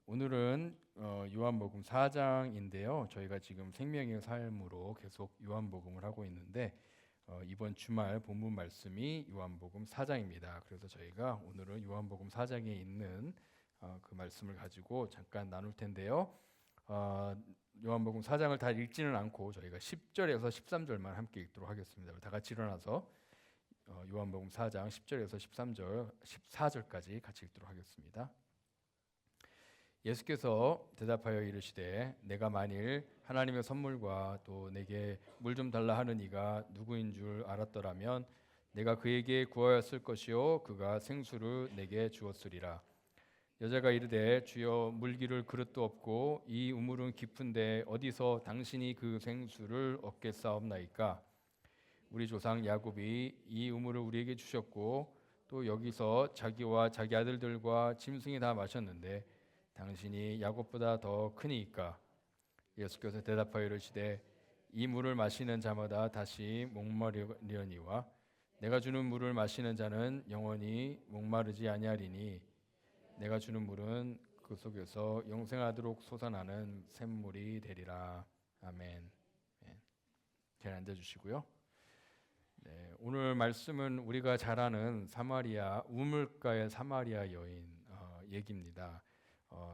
오늘은 요한복음 4장인데요. 저희가 지금 생명의 삶으로 계속 요한복음을 하고 있는데 이번 주말 본문 말씀이 요한복음 4장입니다. 그래서 저희가 오늘은 요한복음 4장에 있는 그 말씀을 가지고 잠깐 나눌 텐데요. 요한복음 4장을 다 읽지는 않고 저희가 10절에서 13절만 함께 읽도록 하겠습니다. 다 같이 일어나서 요한복음 4장 10절에서 13절, 14절까지 같이 읽도록 하겠습니다. 예수께서 대답하여 이르시되 내가 만일 하나님의 선물과 또 내게 물 좀 달라 하는 이가 누구인 줄 알았더라면 내가 그에게 구하였을 것이요 그가 생수를 내게 주었으리라. 여자가 이르되 주여 물 기를 그릇도 없고 이 우물은 깊은데 어디서 당신이 그 생수를 얻겠사옵나이까. 우리 조상 야곱이 이 우물을 우리에게 주셨고 또 여기서 자기와 자기 아들들과 짐승이 다 마셨는데 당신이 야곱보다 더 크니이까. 예수께서 대답하여 이르시되 이 물을 마시는 자마다 다시 목마르려니와 내가 주는 물을 마시는 자는 영원히 목마르지 아니하리니 내가 주는 물은 그 속에서 영생하도록 솟아나는 샘물이 되리라. 아멘. 잘 앉아주시고요. 네, 오늘 말씀은 우리가 잘 아는 사마리아 우물가의 사마리아 여인 얘기입니다.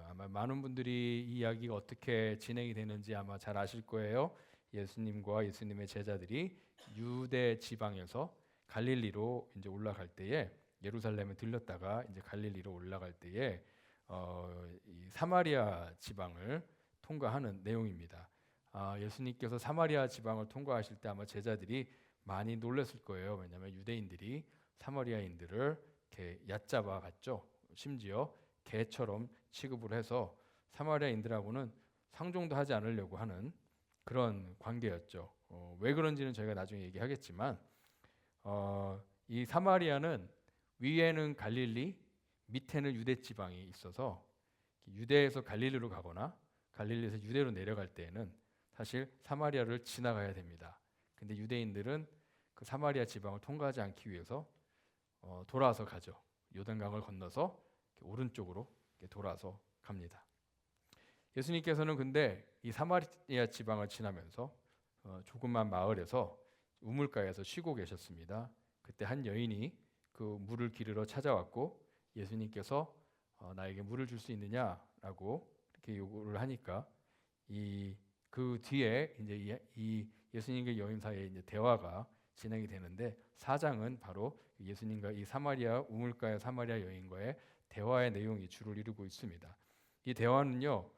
아마 많은 분들이 이 이야기가 어떻게 진행이 되는지 아마 잘 아실 거예요. 예수님과 예수님의 제자들이 유대 지방에서 갈릴리로 이제 올라갈 때에 예루살렘에 들렸다가 이제 갈릴리로 올라갈 때에 이 사마리아 지방을 통과하는 내용입니다. 예수님께서 사마리아 지방을 통과하실 때 아마 제자들이 많이 놀랐을 거예요. 왜냐하면 유대인들이 사마리아인들을 이렇게 얕잡아 갔죠. 심지어 개처럼 취급을 해서 사마리아인들하고는 상종도 하지 않으려고 하는 그런 관계였죠. 왜 그런지는 저희가 나중에 얘기하겠지만 이 사마리아는 위에는 갈릴리, 밑에는 유대 지방이 있어서 유대에서 갈릴리로 가거나 갈릴리에서 유대로 내려갈 때에는 사실 사마리아를 지나가야 됩니다. 근데 유대인들은 그 사마리아 지방을 통과하지 않기 위해서 돌아서 가죠. 요단강을 건너서 오른쪽으로 돌아서 갑니다. 예수님께서는 근데 이 사마리아 지방을 지나면서 조그만 마을에서 우물가에서 쉬고 계셨습니다. 그때 한 여인이 그 물을 기르러 찾아왔고 예수님께서 나에게 물을 줄 수 있느냐라고 이렇게 요구를 하니까 그 뒤에 이제 이 예수님과 여인 사이에 이제 대화가 진행이 되는데 4장은 바로 예수님과 이 사마리아 우물가의 사마리아 여인과의 대화의 내용이 주를 이루고 있습니다. 이 대화는요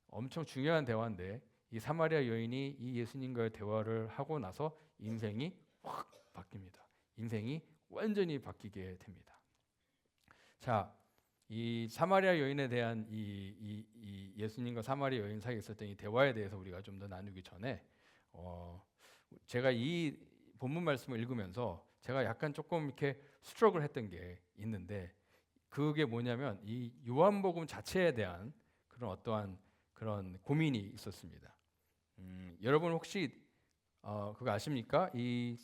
엄청 중요한 대화인데 이 사마리아 여인이 이 예수님과의 대화를 하고 나서 인생이 확 바뀝니다. 인생이 완전히 바뀌게 됩니다. 자, 이 사마리아 여인에 대한 이 예수님과 사마리아 여인 사이에 있었던 이 대화에 대해서 우리가 좀 더 나누기 전에 제가 이 본문 말씀을 읽으면서 제가 약간 조금 이렇게 스트럭을 했던 게 있는데 그게 뭐냐면 이 요한복음 자체에 대한 그런 어떠한 그런 고민이 있었습니다. 여러분 혹시 그거 아십니까? 이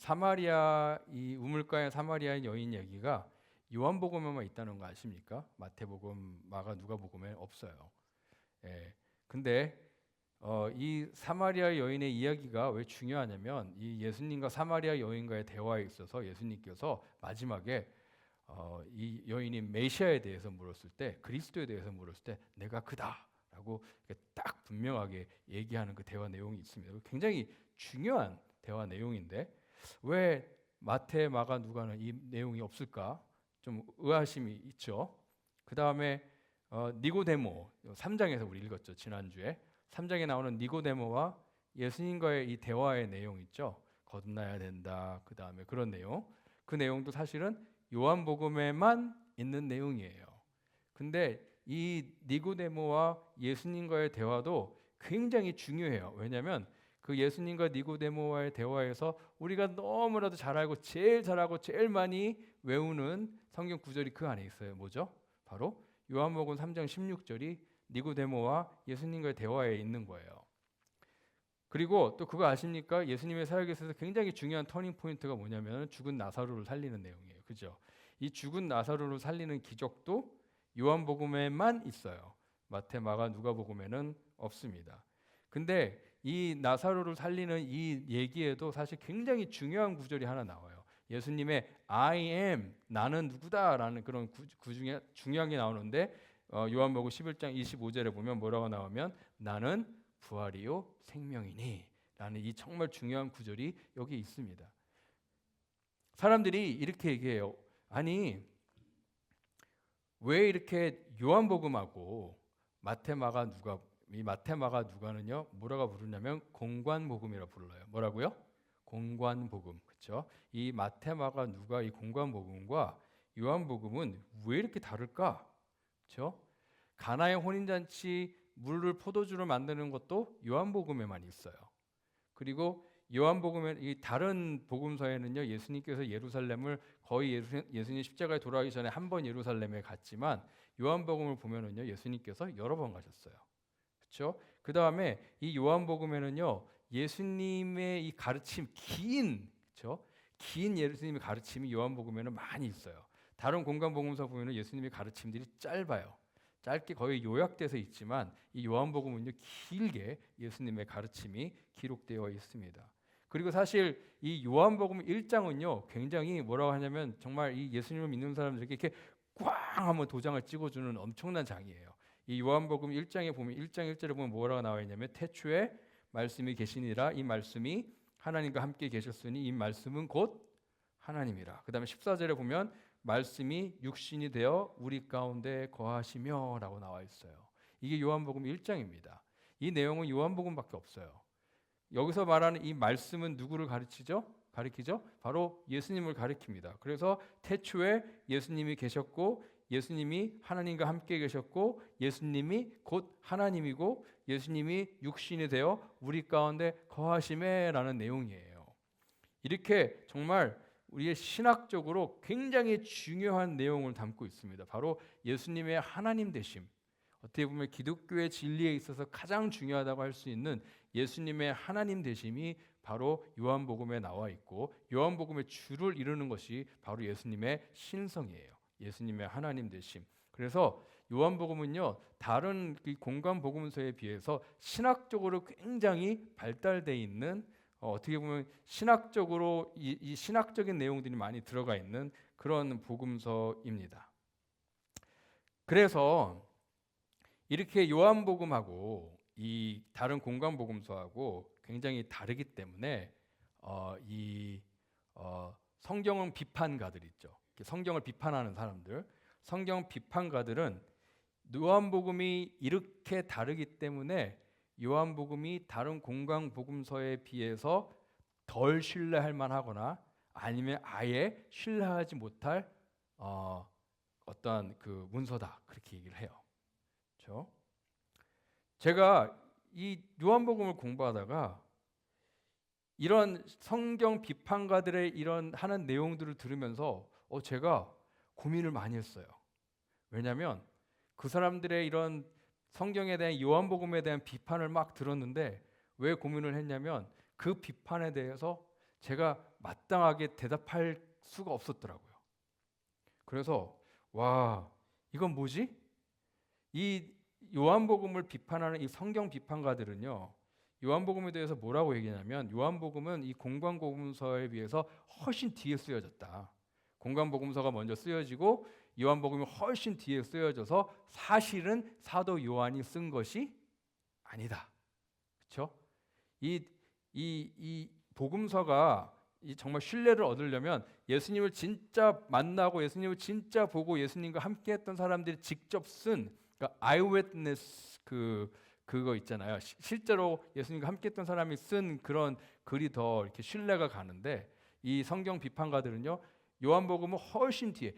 우물가의 사마리아 여인 얘기가 요한복음에만 있다는 거 아십니까? 마태복음, 마가, 누가복음에 없어요. 예. 근데 이 사마리아 여인의 이야기가 왜 중요하냐면 이 예수님과 사마리아 여인과의 대화에 있어서 예수님께서 마지막에 이 여인이 메시아에 대해서 물었을 때, 그리스도에 대해서 물었을 때 내가 그다라고 딱 분명하게 얘기하는 그 대화 내용이 있습니다. 굉장히 중요한 대화 내용인데 왜 마태, 마가, 누가는 이 내용이 없을까? 좀 의아심이 있죠. 그 다음에 니고데모 3장에서 우리 읽었죠. 지난주에 3장에 나오는 니고데모와 예수님과의 이 대화의 내용 있죠. 거듭나야 된다. 그 다음에 그런 내용. 그 내용도 사실은 요한복음에만 있는 내용이에요. 근데 이 니고데모와 예수님과의 대화도 굉장히 중요해요. 왜냐하면 그 예수님과 니고데모와의 대화에서 우리가 너무나도 잘 알고 제일 잘하고 제일 많이 외우는 성경 구절이 그 안에 있어요. 뭐죠? 바로 요한복음 3장 16절이 니고데모와 예수님과의 대화에 있는 거예요. 그리고 또 그거 아십니까? 예수님의 사역에 있어서 굉장히 중요한 터닝 포인트가 뭐냐면 죽은 나사로를 살리는 내용이에요. 그죠? 이 죽은 나사로를 살리는 기적도 요한복음에만 있어요. 마태, 마가, 누가복음에는 없습니다. 근데 이 나사로를 살리는 이 얘기에도 사실 굉장히 중요한 구절이 하나 나와요. 예수님의 I am, 나는 누구다라는 그런 구 중에 중요한 게 나오는데 요한복음 11장 25절에 보면 뭐라고 나오면 나는 부활이요 생명이니 라는 이 정말 중요한 구절이 여기 있습니다. 사람들이 이렇게 얘기해요. 아니 왜 이렇게 요한복음하고 마태, 마가, 누가 이 마태, 마가, 누가는요 뭐라고 부르냐면 공관복음이라 불러요. 뭐라고요? 공관복음. 그렇죠? 이 마태, 마가, 누가 이 공관복음과 요한복음은 왜 이렇게 다를까? 그렇죠? 가나의 혼인잔치 물을 포도주로 만드는 것도 요한복음에만 있어요. 그리고 요한복음에 이 다른 복음서에는요 예수님께서 예루살렘을 거의 예수님 십자가에 돌아가기 전에 한 번 예루살렘에 갔지만 요한복음을 보면은요 예수님께서 여러 번 가셨어요. 그렇죠? 그 다음에 이 요한복음에는요 예수님의 이 가르침 그렇죠? 긴 예수님의 가르침이 요한복음에는 많이 있어요. 다른 공관복음서 보면은 예수님의 가르침들이 짧아요. 짧게 거의 요약돼서 있지만 이 요한복음은요 길게 예수님의 가르침이 기록되어 있습니다. 그리고 사실 이 요한복음 1장은요 굉장히 뭐라고 하냐면 정말 이 예수님을 믿는 사람들에게 이렇게 꽝 한번 도장을 찍어주는 엄청난 장이에요. 이 요한복음 1장에 보면 1장 1절에 보면 뭐라고 나와 있냐면 태초에 말씀이 계시니라 이 말씀이 하나님과 함께 계셨으니 이 말씀은 곧 하나님이라. 그 다음에 14절에 보면 말씀이 육신이 되어 우리 가운데 거하시며 라고 나와 있어요. 이게 요한복음 1장입니다. 이 내용은 요한복음밖에 없어요. 여기서 말하는 이 말씀은 누구를 가르치죠? 바로 예수님을 가리킵니다. 그래서 태초에 예수님이 계셨고 예수님이 하나님과 함께 계셨고 예수님이 곧 하나님이고 예수님이 육신이 되어 우리 가운데 거하심에라는 내용이에요. 이렇게 정말 우리의 신학적으로 굉장히 중요한 내용을 담고 있습니다. 바로 예수님의 하나님 되심. 어떻게 보면 기독교의 진리에 있어서 가장 중요하다고 할 수 있는 예수님의 하나님 되심이 바로 요한복음에 나와 있고 요한복음의 주를 이루는 것이 바로 예수님의 신성이에요. 예수님의 하나님 되심. 그래서 요한복음은요 다른 공관복음서에 비해서 신학적으로 굉장히 발달되어 있는 어떻게 보면 신학적으로 이 신학적인 내용들이 많이 들어가 있는 그런 복음서입니다. 그래서 이렇게 요한복음하고 이 다른 공관복음서하고 굉장히 다르기 때문에 성경은 비판가들 있죠. 성경을 비판하는 사람들, 성경 비판가들은 요한복음이 이렇게 다르기 때문에 요한복음이 다른 공관복음서에 비해서 덜 신뢰할 만하거나 아니면 아예 신뢰하지 못할 어떤 그 문서다 그렇게 얘기를 해요. 그렇죠? 제가 이 요한복음을 공부하다가 이런 성경 비판가들의 이런 하는 내용들을 들으면서 제가 고민을 많이 했어요. 왜냐하면 그 사람들의 이런 성경에 대한 요한복음에 대한 비판을 막 들었는데 왜 고민을 했냐면 그 비판에 대해서 제가 마땅하게 대답할 수가 없었더라고요. 그래서 와 이건 뭐지? 이 요한복음을 비판하는 이 성경 비판가들은요 요한복음에 대해서 뭐라고 얘기하냐면 요한복음은 이 공관복음서에 비해서 훨씬 뒤에 쓰여졌다. 공관복음서가 먼저 쓰여지고 요한복음이 훨씬 뒤에 쓰여져서 사실은 사도 요한이 쓴 것이 아니다. 그렇죠? 이 복음서가 정말 신뢰를 얻으려면 예수님을 진짜 만나고 예수님을 진짜 보고 예수님과 함께했던 사람들이 직접 쓴 그러니까 eyewitness 그거 있잖아요. 실제로 예수님과 함께했던 사람이 쓴 그런 글이 더 이렇게 신뢰가 가는데 이 성경 비판가들은요 요한복음은 훨씬 뒤에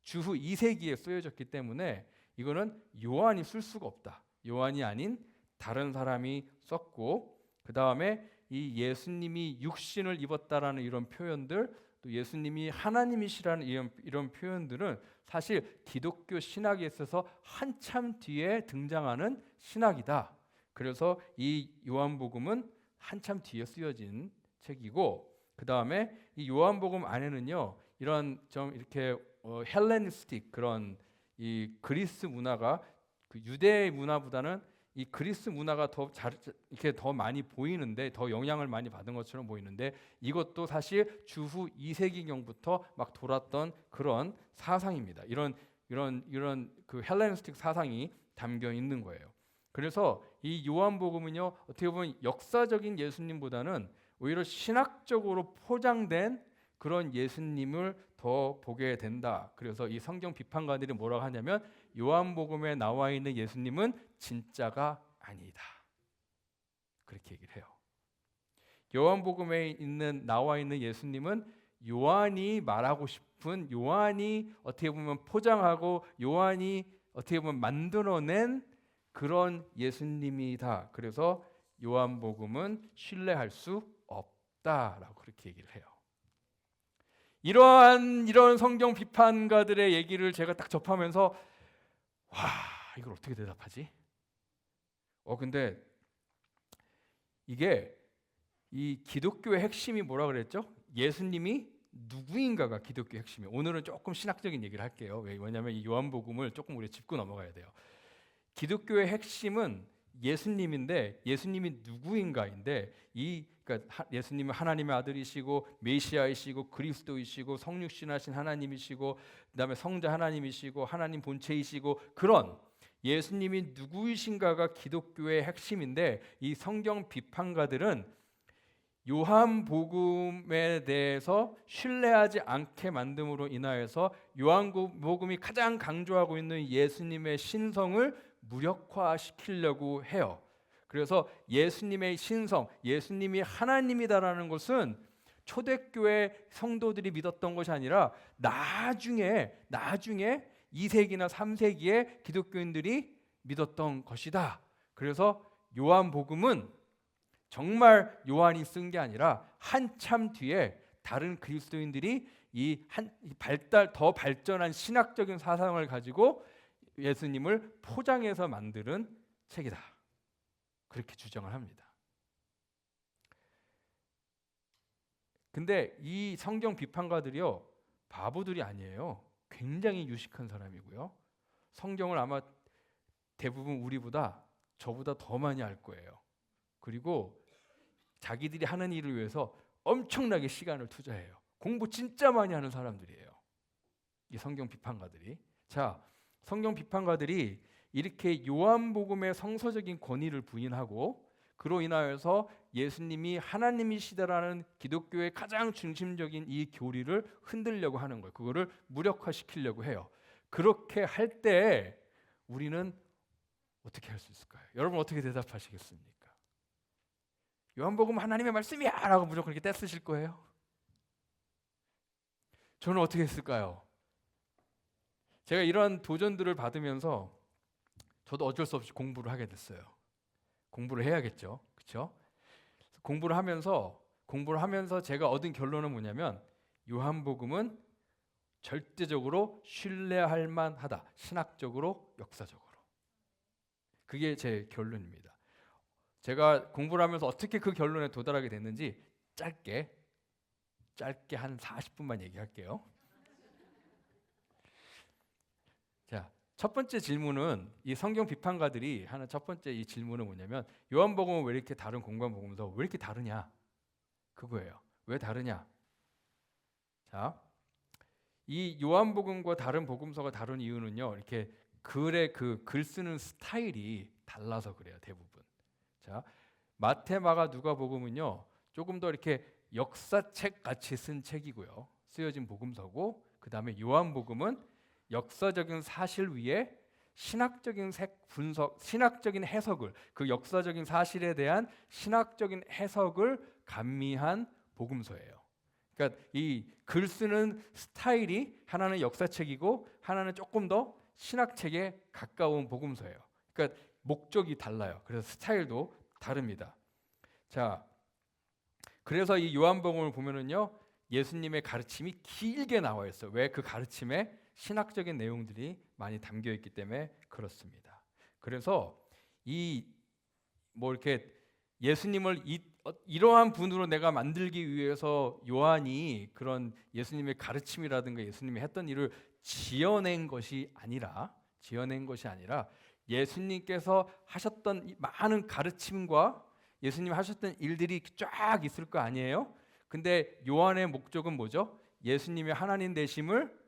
주후 2세기에 쓰여졌기 때문에 이거는 요한이 쓸 수가 없다. 요한이 아닌 다른 사람이 썼고 그 다음에 이 예수님이 육신을 입었다라는 이런 표현들 또 예수님이 하나님이시라는 이런 표현들은 사실 기독교 신학에 있어서 한참 뒤에 등장하는 신학이다. 그래서 이 요한복음은 한참 뒤에 쓰여진 책이고 그 다음에 이 요한복음 안에는요 이런 좀 이렇게 헬레니스틱 그런 이 그리스 문화가 그 유대 문화보다는 이 그리스 문화가 이렇게 더 많이 보이는데, 더 영향을 많이 받은 것처럼 보이는데, 이것도 사실 주후 2세기경부터 막 돌았던 그런 사상입니다. 이런 그 헬레니스틱 사상이 담겨 있는 거예요. 그래서 이 요한복음은요, 어떻게 보면 역사적인 예수님보다는 오히려 신학적으로 포장된 그런 예수님을 더 보게 된다. 그래서 이 성경 비판가들이 뭐라고 하냐면, 요한복음에 나와 있는 예수님은 진짜가 아니다, 그렇게 얘기를 해요. 요한복음에 나와 있는 예수님은 요한이 말하고 싶은, 요한이 어떻게 보면 포장하고 요한이 어떻게 보면 만들어낸 그런 예수님이다. 그래서 요한복음은 신뢰할 수 없다라고 그렇게 얘기를 해요. 이런 성경 비판가들의 얘기를 제가 딱 접하면서, 와, 이걸 어떻게 대답하지? 근데 이게 이 기독교의 핵심이 뭐라 그랬죠? 예수님이 누구인가가 기독교의 핵심이에요. 오늘은 조금 신학적인 얘기를 할게요. 왜냐하면 이 요한복음을 조금 우리 짚고 넘어가야 돼요. 기독교의 핵심은 예수님인데, 예수님이 누구인가인데, 그러니까 예수님은 하나님의 아들이시고 메시아이시고 그리스도이시고 성육신하신 하나님이시고 그다음에 성자 하나님이시고 하나님 본체이시고, 그런 예수님이 누구이신가가 기독교의 핵심인데, 이 성경 비판가들은 요한복음에 대해서 신뢰하지 않게 만듦으로 인하여서 요한복음이 가장 강조하고 있는 예수님의 신성을 무력화시키려고 해요. 그래서 예수님의 신성, 예수님이 하나님이다라는 것은 초대교회 성도들이 믿었던 것이 아니라 나중에 2세기나 3세기에 기독교인들이 믿었던 것이다. 그래서 요한복음은 정말 요한이 쓴 게 아니라 한참 뒤에 다른 그리스도인들이 더 발전한 신학적인 사상을 가지고 예수님을 포장해서 만드는 책이다, 그렇게 주장을 합니다. 근데 이 성경 비판가들이요, 바보들이 아니에요. 굉장히 유식한 사람이고요. 성경을 아마 대부분 저보다 더 많이 알 거예요. 그리고 자기들이 하는 일을 위해서 엄청나게 시간을 투자해요. 공부 진짜 많이 하는 사람들이에요, 이 성경 비판가들이. 자, 성경 비판가들이 이렇게 요한복음의 성서적인 권위를 부인하고, 그로 인하여서 예수님이 하나님이시다라는 기독교의 가장 중심적인 이 교리를 흔들려고 하는 거예요. 그거를 무력화시키려고 해요. 그렇게 할 때 우리는 어떻게 할 수 있을까요? 여러분 어떻게 대답하시겠습니까? 요한복음 하나님의 말씀이야 라고 무조건 이렇게 떼쓰실 거예요? 저는 어떻게 했을까요? 제가 이런 도전들을 받으면서 저도 어쩔 수 없이 공부를 하게 됐어요. 공부를 해야겠죠, 그렇죠? 공부를 하면서 제가 얻은 결론은 뭐냐면, 요한복음은 절대적으로 신뢰할 만하다, 신학적으로, 역사적으로. 그게 제 결론입니다. 제가 공부를 하면서 어떻게 그 결론에 도달하게 됐는지 짧게 한 40분만 얘기할게요. 자, 첫 번째 질문은, 이 성경 비판가들이 하는 첫 번째 이 질문은 뭐냐면, 요한복음은 왜 이렇게 다른 공관 복음서 왜 이렇게 다르냐, 그거예요. 왜 다르냐? 자, 이 요한복음과 다른 복음서가 다른 이유는요, 이렇게 글 쓰는 스타일이 달라서 그래요, 대부분. 자, 마태, 마가, 누가복음은요 조금 더 이렇게 역사책 같이 쓴 책이고요, 쓰여진 복음서고, 그 다음에 요한복음은 역사적인 사실 위에 신학적인 분석, 신학적인 해석을, 그 역사적인 사실에 대한 신학적인 해석을 감미한 복음서예요. 그러니까 이 글 쓰는 스타일이 하나는 역사책이고 하나는 조금 더 신학책에 가까운 복음서예요. 그러니까 목적이 달라요. 그래서 스타일도 다릅니다. 자, 그래서 이 요한복음을 보면은요, 예수님의 가르침이 길게 나와 있어요. 왜? 그 가르침에 신학적인 내용들이 많이 담겨 있기 때문에 그렇습니다. 그래서 이렇게 예수님을 이러한 분으로 내가 만들기 위해서 요한이 그런 예수님의 가르침이라든가 예수님이 했던 일을 지어낸 것이 아니라 예수님께서 하셨던 이 많은 가르침과 예수님 하셨던 일들이 쫙 있을 거 아니에요? 근데 요한의 목적은 뭐죠? 예수님의 하나님 되심을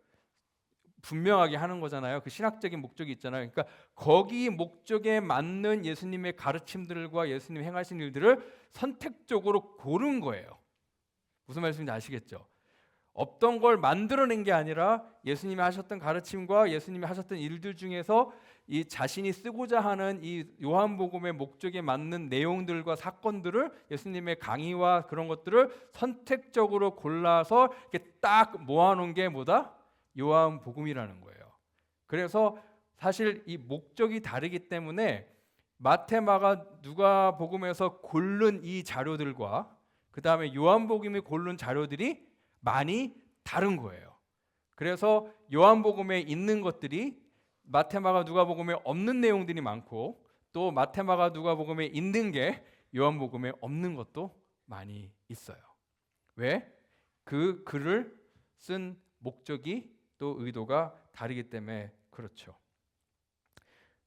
분명하게 하는 거잖아요. 그 신학적인 목적이 있잖아요. 그러니까 거기 목적에 맞는 예수님의 가르침들과 예수님 행하신 일들을 선택적으로 고른 거예요. 무슨 말씀인지 아시겠죠? 없던 걸 만들어낸 게 아니라 예수님이 하셨던 가르침과 예수님이 하셨던 일들 중에서 이 자신이 쓰고자 하는 이 요한복음의 목적에 맞는 내용들과 사건들을 예수님의 강의와 그런 것들을 선택적으로 골라서 이렇게 딱 모아놓은 게 뭐다? 요한복음이라는 거예요. 그래서 사실 이 목적이 다르기 때문에 마태, 마가, 누가복음에서 고른 이 자료들과 그 다음에 요한복음이 고른 자료들이 많이 다른 거예요. 그래서 요한복음에 있는 것들이 마태, 마가, 누가복음에 없는 내용들이 많고 또 마태, 마가, 누가복음에 있는 게 요한복음에 없는 것도 많이 있어요. 왜? 그 글을 쓴 목적이 또 의도가 다르기 때문에 그렇죠.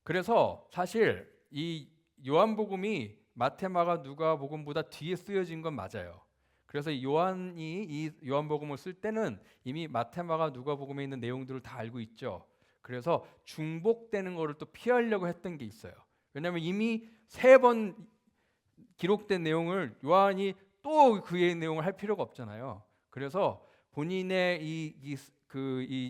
그래서 사실 이 요한복음이 마태, 마가, 누가복음보다 뒤에 쓰여진 건 맞아요. 그래서 요한이 이 요한복음을 쓸 때는 이미 마태, 마가, 누가복음에 있는 내용들을 다 알고 있죠. 그래서 중복되는 것을 또 피하려고 했던 게 있어요. 왜냐하면 이미 3번 기록된 내용을 요한이 또 그의 내용을 할 필요가 없잖아요. 그래서 본인의 이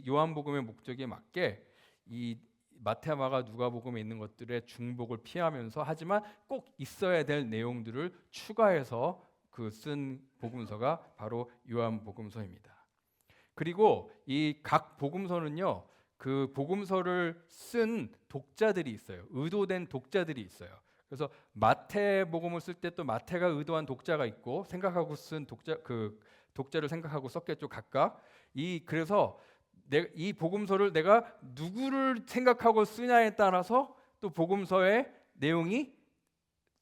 요한복음의 목적에 맞게 이 마태, 마가, 누가복음에 있는 것들의 중복을 피하면서 하지만 꼭 있어야 될 내용들을 추가해서 그 쓴 복음서가 바로 요한복음서입니다. 그리고 이 각 복음서는요, 그 복음서를 쓴 독자들이 있어요. 의도된 독자들이 있어요. 그래서 마태복음을 쓸 때 또 마태가 의도한 독자가 있고 생각하고 쓴 독자를 생각하고 썼겠죠, 각각. 그래서 이 복음서를 내가 누구를 생각하고 쓰냐에 따라서 또 복음서의 내용이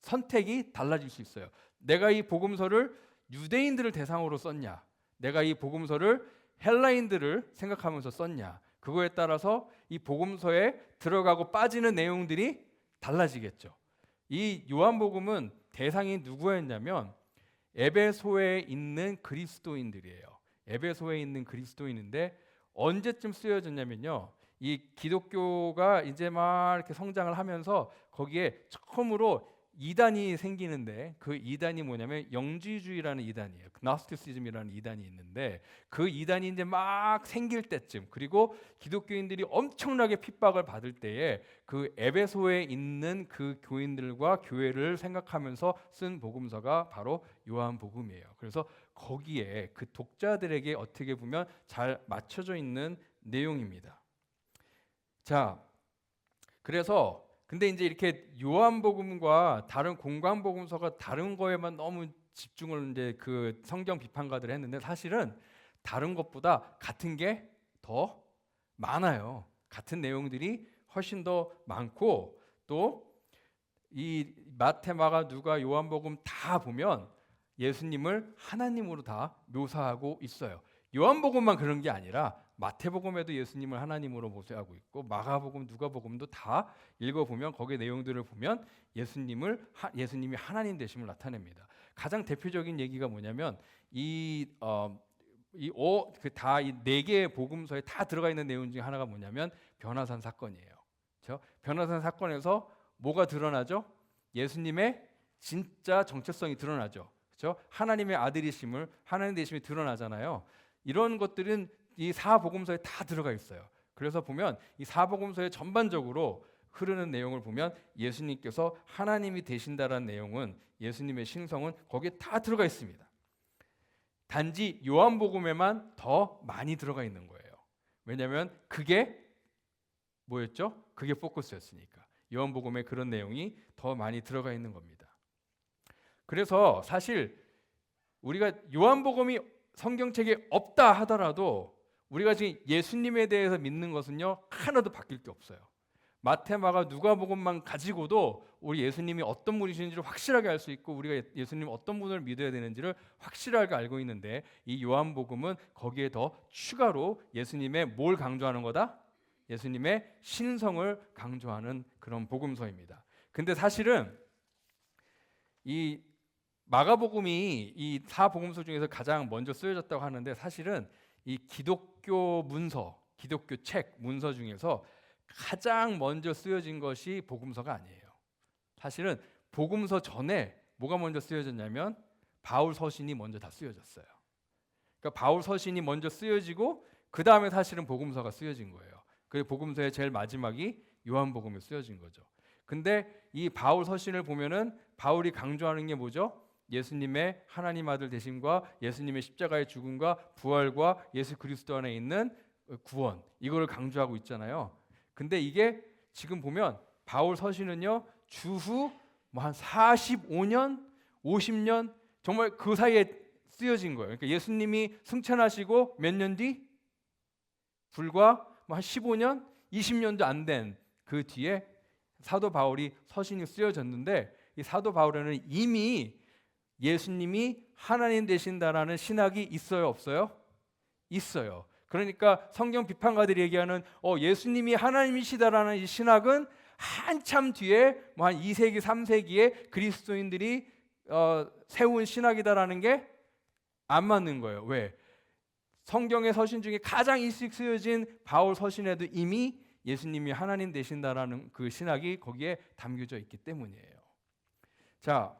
선택이 달라질 수 있어요. 내가 이 복음서를 유대인들을 대상으로 썼냐, 내가 이 복음서를 헬라인들을 생각하면서 썼냐, 그거에 따라서 이 복음서에 들어가고 빠지는 내용들이 달라지겠죠. 이 요한복음은 대상이 누구였냐면 에베소에 있는 그리스도인들이에요. 에베소에 있는 그리스도인인데 언제쯤 쓰여졌냐면요, 이 기독교가 이제 막 이렇게 성장을 하면서 거기에 처음으로 이단이 생기는데 그 이단이 뭐냐면 영지주의라는 이단이에요. 그노스티시즘이라는 이단이 있는데 그 이단이 이제 막 생길 때쯤, 그리고 기독교인들이 엄청나게 핍박을 받을 때에 그 에베소에 있는 그 교인들과 교회를 생각하면서 쓴 복음서가 바로 요한복음이에요. 그래서 거기에 그 독자들에게 어떻게 보면 잘 맞춰져 있는 내용입니다. 자, 그래서 근데 이제 이렇게 요한복음과 다른 공관복음서가 다른 거에만 너무 집중을 이제 그 성경 비판가들이 했는데 사실은 다른 것보다 같은 게 더 많아요. 같은 내용들이 훨씬 더 많고 또 이 마태, 마가, 누가, 요한복음 다 보면 예수님을 하나님으로 다 묘사하고 있어요. 요한복음만 그런 게 아니라 마태복음에도 예수님을 하나님으로 묘사하고 있고 마가복음, 누가복음도 다 읽어보면 거기에 내용들을 보면 예수님이 하나님 되심을 나타냅니다. 가장 대표적인 얘기가 뭐냐면 이 네 개의 복음서에 다 들어가 있는 내용 중에 하나가 뭐냐면 변화산 사건이에요. 그렇죠? 변화산 사건에서 뭐가 드러나죠? 예수님의 진짜 정체성이 드러나죠. 그렇죠? 하나님의 아들이심을, 하나님 되심이 드러나잖아요. 이런 것들은 이 사복음서에 다 들어가 있어요. 그래서 보면 이 사복음서의 전반적으로 흐르는 내용을 보면 예수님께서 하나님이 되신다라는 내용은, 예수님의 신성은 거기에 다 들어가 있습니다. 단지 요한복음에만 더 많이 들어가 있는 거예요. 왜냐하면 그게 뭐였죠? 그게 포커스였으니까. 요한복음에 그런 내용이 더 많이 들어가 있는 겁니다. 그래서 사실 우리가 요한복음이 성경책에 없다 하더라도 우리가 지금 예수님에 대해서 믿는 것은요, 하나도 바뀔 게 없어요. 마태, 마가, 누가복음만 가지고도 우리 예수님이 어떤 분이신지를 확실하게 알 수 있고 우리가 예수님 어떤 분을 믿어야 되는지를 확실하게 알고 있는데 이 요한복음은 거기에 더 추가로 예수님의 뭘 강조하는 거다? 예수님의 신성을 강조하는 그런 복음서입니다. 근데 사실은 이 마가복음이 이 사복음서 중에서 가장 먼저 쓰여졌다고 하는데 사실은 이 기독교 문서, 기독교 책 문서 중에서 가장 먼저 쓰여진 것이 복음서가 아니에요. 사실은 복음서 전에 뭐가 먼저 쓰여졌냐면 바울 서신이 먼저 다 쓰여졌어요. 그러니까 바울 서신이 먼저 쓰여지고 그 다음에 사실은 복음서가 쓰여진 거예요. 그리고 복음서의 제일 마지막이 요한복음이 쓰여진 거죠. 근데 이 바울 서신을 보면은 바울이 강조하는 게 뭐죠? 예수님의 하나님 아들 되심과 예수님의 십자가의 죽음과 부활과 예수 그리스도 안에 있는 구원, 이거를 강조하고 있잖아요. 근데 이게 지금 보면 바울 서신은요 주후 뭐 한 45년, 50년 정말 그 사이에 쓰여진 거예요. 그러니까 예수님이 승천하시고 몇 년 뒤? 불과 뭐 한 15년, 20년도 안 된 그 뒤에 사도 바울이 서신이 쓰여졌는데 이 사도 바울에는 이미 예수님이 하나님 되신다라는 신학이 있어요, 없어요? 있어요. 그러니까 성경 비판가들이 얘기하는 예수님이 하나님이시다라는 이 신학은 한참 뒤에 뭐 한 2세기, 3세기에 그리스도인들이 세운 신학이다라는 게 안 맞는 거예요. 왜? 성경의 서신 중에 가장 일찍 쓰여진 바울 서신에도 이미 예수님이 하나님 되신다라는 그 신학이 거기에 담겨져 있기 때문이에요. 자,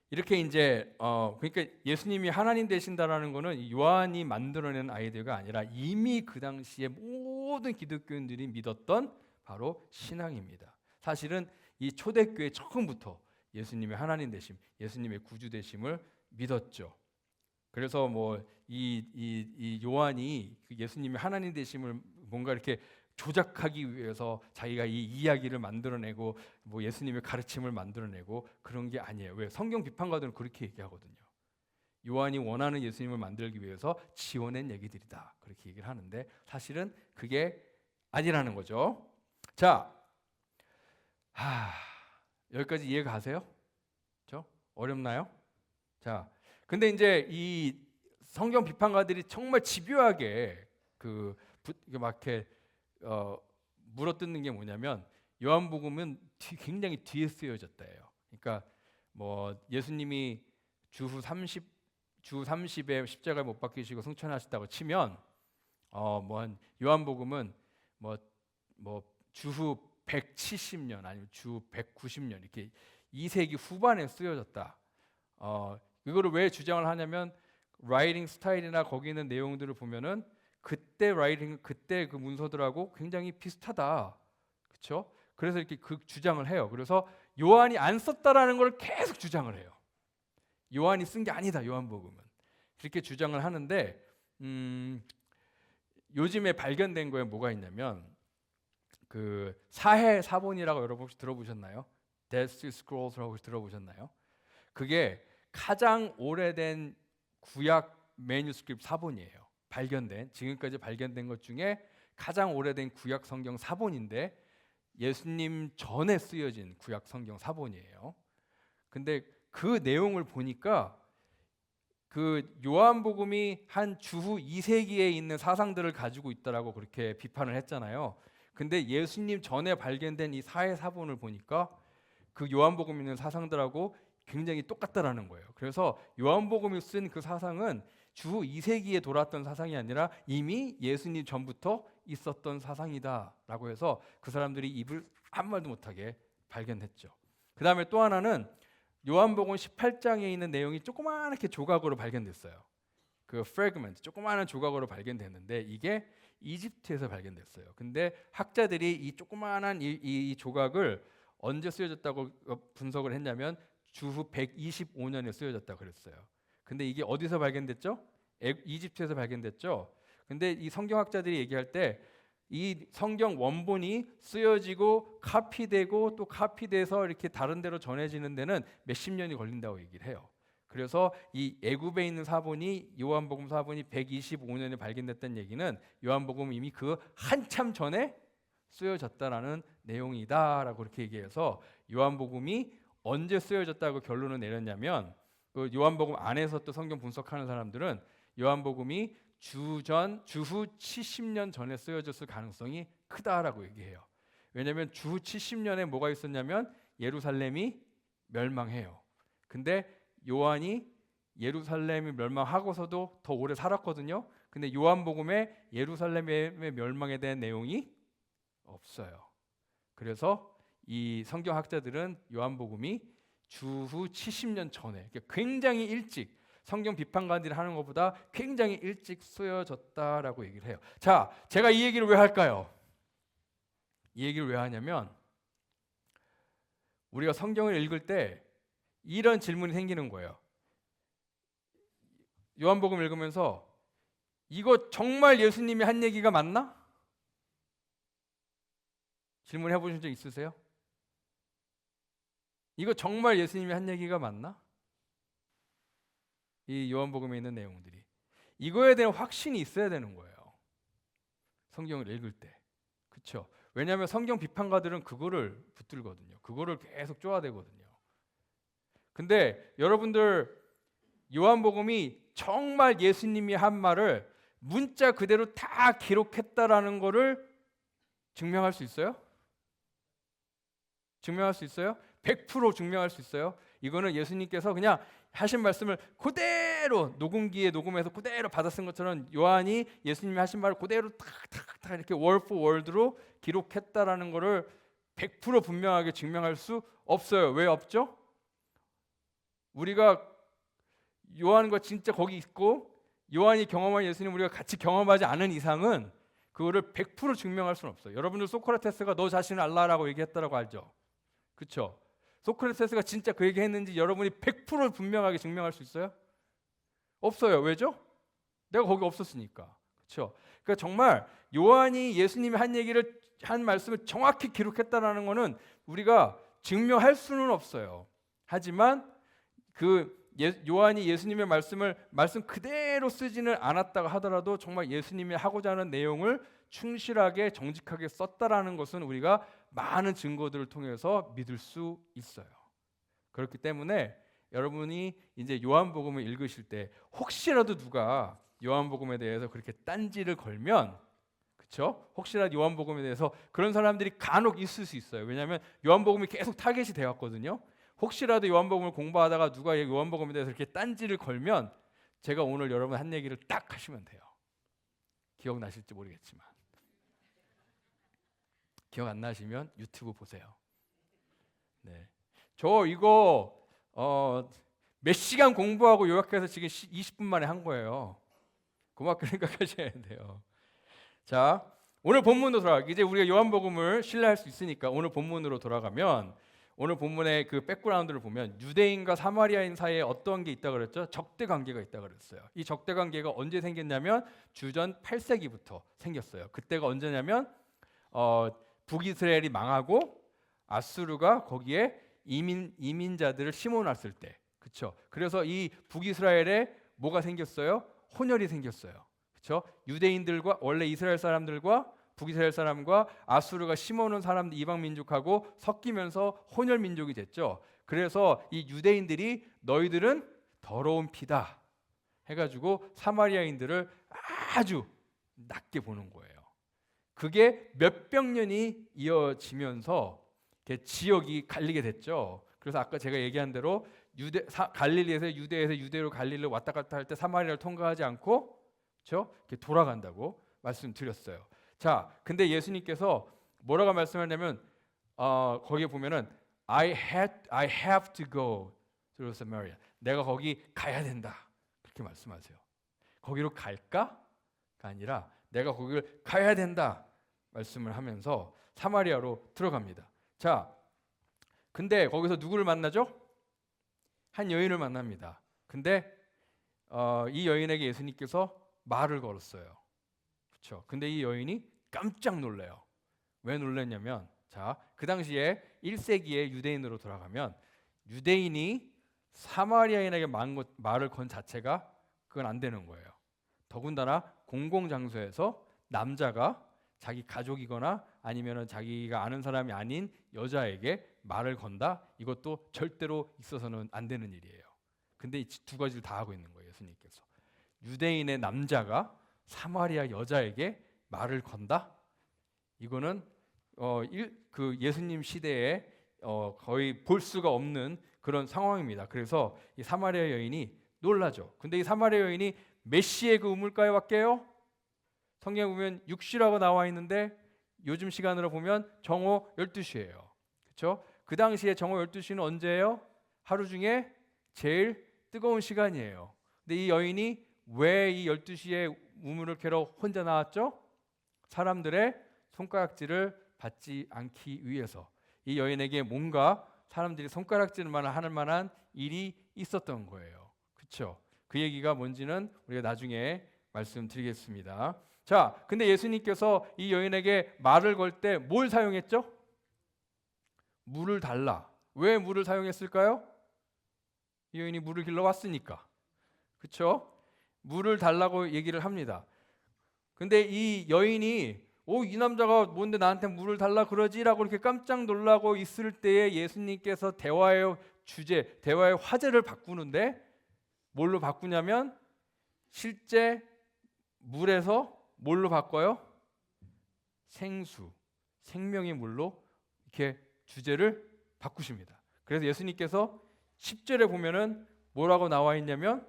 이렇게 이제 그러니까 예수님이 하나님 되신다라는 거는 요한이 만들어낸 아이디어가 아니라 이미 그 당시에 모든 기독교인들이 믿었던 바로 신앙입니다. 사실은 이 초대교회 처음부터 예수님의 하나님 되심, 예수님의 구주 되심을 믿었죠. 그래서 뭐 이 요한이 예수님의 하나님 되심을 뭔가 이렇게 조작하기 위해서 자기가 이 이야기를 만들어내고 뭐 예수님의 가르침을 만들어내고 그런 게 아니에요. 왜? 성경 비판가들은 그렇게 얘기하거든요. 요한이 원하는 예수님을 만들기 위해서 지어낸 얘기들이다, 그렇게 얘기를 하는데 사실은 그게 아니라는 거죠. 자, 여기까지 이해가 가세요? 그렇죠? 어렵나요? 자, 근데 이제 이 성경 비판가들이 정말 집요하게 막 이렇게 물어뜯는 게 뭐냐면 요한복음은 굉장히 뒤에 쓰여졌다예요. 그러니까 뭐 예수님이 주 30에 십자가에 못 박히시고 승천하셨다고 치면 뭐 한 요한복음은 뭐 주후 170년 아니면 주 190년 이렇게 2세기 후반에 쓰여졌다. 이거를 왜 주장을 하냐면 라이팅 스타일이나 거기 있는 내용들을 보면은 그때 그 문서들하고 굉장히 비슷하다, 그렇죠? 그래서 이렇게 그 주장을 해요. 그래서 요한이 안 썼다라는 걸 계속 주장을 해요. 요한이 쓴 게 아니다, 요한복음은. 그렇게 주장을 하는데 요즘에 발견된 거에 뭐가 있냐면 그 사해 사본이라고 여러분 혹시 들어보셨나요? Dead Sea Scrolls라고 혹시 들어보셨나요? 그게 가장 오래된 구약 매뉴스크립트 사본이에요. 지금까지 발견된 것 중에 가장 오래된 구약 성경 사본인데 예수님 전에 쓰여진 구약 성경 사본이에요. 근데 그 내용을 보니까 그 요한복음이 한 주후 2세기에 있는 사상들을 가지고 있다라고 그렇게 비판을 했잖아요. 근데 예수님 전에 발견된 이 사해 사본을 보니까 그 요한복음에 있는 사상들하고 굉장히 똑같다라는 거예요. 그래서 요한복음이 쓴 그 사상은 주후 2세기에 돌았던 사상이 아니라 이미 예수님 전부터 있었던 사상이다라고 해서 그 사람들이 입을 한 말도 못하게 발견했죠. 그 다음에 또 하나는 요한복음 18장에 있는 내용이 조그맣게 조각으로 발견됐어요. 그 프래그먼트, 조그마한 조각으로 발견됐는데 이게 이집트에서 발견됐어요. 근데 학자들이 이 조그마한 이 조각을 언제 쓰여졌다고 분석을 했냐면 주후 125년에 쓰여졌다고 그랬어요. 근데 이게 어디서 발견됐죠? 이집트에서 발견됐죠. 근데 이 성경학자들이 얘기할 때 이 성경 원본이 쓰여지고 카피되고 또 카피돼서 이렇게 다른 데로 전해지는 데는 몇십 년이 걸린다고 얘기를 해요. 그래서 이 애굽에 있는 사본이 요한복음 사본이 125년에 발견됐다는 얘기는 요한복음 이미 그 한참 전에 쓰여졌다라는 내용이다라고 그렇게 얘기해서 요한복음이 언제 쓰여졌다고 결론을 내렸냐면 그 요한복음 안에서 또 성경 분석하는 사람들은 요한복음이 주후 70년 전에 쓰여졌을 가능성이 크다라고 얘기해요. 왜냐하면 주후 70년에 뭐가 있었냐면 예루살렘이 멸망해요. 근데 요한이 예루살렘이 멸망하고서도 더 오래 살았거든요. 근데 요한복음에 예루살렘의 멸망에 대한 내용이 없어요. 그래서 이 성경학자들은 요한복음이 주후 70년 전에, 굉장히 일찍, 성경 비판가들이 하는 것보다 굉장히 일찍 쓰여졌다라고 얘기를 해요. 자, 제가 이 얘기를 왜 할까요? 이 얘기를 왜 하냐면 우리가 성경을 읽을 때 이런 질문이 생기는 거예요. 요한복음 읽으면서 이거 정말 예수님이 한 얘기가 맞나? 질문해 보신 적 있으세요? 이거 정말 예수님이 한 얘기가 맞나? 이 요한복음에 있는 내용들이 이거에 대한 확신이 있어야 되는 거예요. 성경을 읽을 때. 그렇죠? 왜냐하면 성경 비판가들은 그거를 붙들거든요. 그거를 계속 쪼아대거든요. 근데 여러분들 요한복음이 정말 예수님이 한 말을 문자 그대로 다 기록했다라는 거를 증명할 수 있어요? 증명할 수 있어요? 100% 증명할 수 있어요? 이거는 예수님께서 그냥 하신 말씀을 그대로 녹음기에 녹음해서 그대로 받아 쓴 것처럼 요한이 예수님이 하신 말을 그대로 탁탁탁 이렇게 word for word로 기록했다라는 거를 100% 분명하게 증명할 수 없어요. 왜 없죠? 우리가 요한과 진짜 거기 있고 요한이 경험한 예수님 우리가 같이 경험하지 않은 이상은 그거를 100% 증명할 수는 없어요. 여러분들 소크라테스가 너 자신을 알라라고 얘기했다라고 알죠? 그렇죠? 소크라테스가 진짜 그 얘기했는지 여러분이 100% 분명하게 증명할 수 있어요? 없어요. 왜죠? 내가 거기 없었으니까. 그렇죠? 그러니까 정말 요한이 예수님이 한 얘기를 한 말씀을 정확히 기록했다라는 거는 우리가 증명할 수는 없어요. 하지만 요한이 예수님의 말씀 그대로 쓰지는 않았다고 하더라도 정말 예수님이 하고자 하는 내용을 충실하게 정직하게 썼다라는 것은 우리가 많은 증거들을 통해서 믿을 수 있어요. 그렇기 때문에 여러분이 이제 요한복음을 읽으실 때 혹시라도 누가 요한복음에 대해서 그렇게 딴지를 걸면 그렇죠? 혹시라도 요한복음에 대해서 그런 사람들이 간혹 있을 수 있어요. 왜냐하면 요한복음이 계속 타겟이 되어 왔거든요. 혹시라도 요한복음을 공부하다가 누가 요한복음에 대해서 이렇게 딴지를 걸면 제가 오늘 여러분 한 얘기를 딱 하시면 돼요. 기억나실지 모르겠지만 기억 안 나시면 유튜브 보세요. 네, 저 이거 몇 시간 공부하고 요약해서 지금 20분 만에 한 거예요. 그만큼 생각하셔야 돼요. 자, 오늘 본문으로 돌아가. 이제 우리가 요한복음을 신뢰할 수 있으니까 오늘 본문으로 돌아가면 오늘 본문의 그 백그라운드를 보면 유대인과 사마리아인 사이에 어떤 게 있다 그랬죠? 적대 관계가 있다 그랬어요. 이 적대 관계가 언제 생겼냐면 주전 8세기부터 생겼어요. 그때가 언제냐면 북이스라엘이 망하고 아수르가 거기에 이민자들을 심어놨을 때, 그렇죠? 그래서 이 북이스라엘에 뭐가 생겼어요? 혼혈이 생겼어요. 그렇죠? 유대인들과 원래 이스라엘 사람들과 북이스라엘 사람과 아수르가 심어놓은 사람들 이방 민족하고 섞이면서 혼혈 민족이 됐죠. 그래서 이 유대인들이 너희들은 더러운 피다 해가지고 사마리아인들을 아주 낮게 보는 거예요. 그게 몇백 년이 이어지면서 지역이 갈리게 됐죠. 그래서 아까 제가 얘기한 대로 갈릴리에서 유대에서 유대로 갈릴리로 왔다 갔다 할 때 사마리아를 통과하지 않고 그렇죠? 이렇게 돌아간다고 말씀드렸어요. 자, 근데 예수님께서 뭐라고 말씀하냐면 거기에 보면은 I have to go to Samaria. 내가 거기 가야 된다. 그렇게 말씀하세요. 거기로 갈까가 아니라 내가 거기를 가야 된다 말씀을 하면서 사마리아로 들어갑니다. 자, 근데 거기서 누구를 만나죠? 한 여인을 만납니다. 근데 이 여인에게 예수님께서 말을 걸었어요. 그렇죠? 근데 이 여인이 깜짝 놀래요. 왜 놀랐냐면 자, 그 당시에 1세기의 유대인으로 돌아가면 유대인이 사마리아인에게 말을 건 자체가 그건 안 되는 거예요. 더군다나 공공장소에서 남자가 자기 가족이거나 아니면은 자기가 아는 사람이 아닌 여자에게 말을 건다? 이것도 절대로 있어서는 안 되는 일이에요. 근데 이 두 가지를 다 하고 있는 거예요, 예수님께서. 유대인의 남자가 사마리아 여자에게 말을 건다? 이거는 그 예수님 시대에 거의 볼 수가 없는 그런 상황입니다. 그래서 이 사마리아 여인이 놀라죠. 근데 이 사마리아 여인이 몇 시에 그 우물가에 왔게요? 성경에 보면 6시라고 나와 있는데 요즘 시간으로 보면 정오 12시예요. 그렇죠? 그 당시에 정오 12시는 언제예요? 하루 중에 제일 뜨거운 시간이에요. 근데 이 여인이 왜 이 12시에 우물을 캐러 혼자 나왔죠? 사람들의 손가락질을 받지 않기 위해서. 이 여인에게 뭔가 사람들이 손가락질만 하는 만한 일이 있었던 거예요. 그렇죠? 그 얘기가 뭔지는 우리가 나중에 말씀드리겠습니다. 자, 근데 예수님께서 이 여인에게 말을 걸 때 뭘 사용했죠? 물을 달라. 왜 물을 사용했을까요? 이 여인이 물을 길러 왔으니까. 그렇죠? 물을 달라고 얘기를 합니다. 근데 이 여인이 이 남자가 뭔데 나한테 물을 달라 그러지라고 이렇게 깜짝 놀라고 있을 때에 예수님께서 대화의 주제, 대화의 화제를 바꾸는데 뭘로 바꾸냐면 실제 물에서 뭘로 바꿔요? 생수, 생명의 물로 이렇게 주제를 바꾸십니다. 그래서 예수님께서 10절에 보면은 뭐라고 나와 있냐면